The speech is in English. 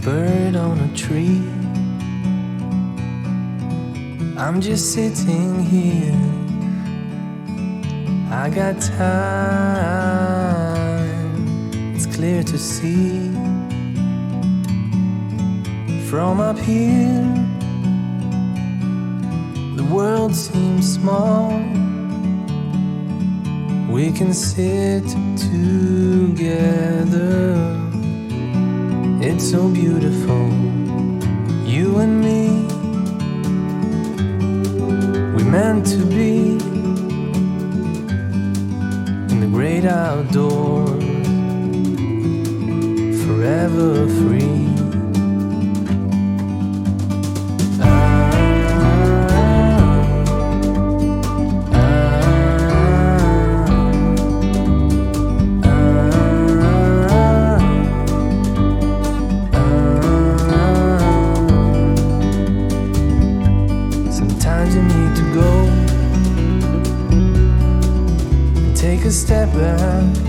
bird on a tree. I'm just sitting here, I got time, it's clear to see. From up here, the world seems small. We can sit together, it's so beautiful, you and me. We meant to be in the great outdoors, forever free. Take a step back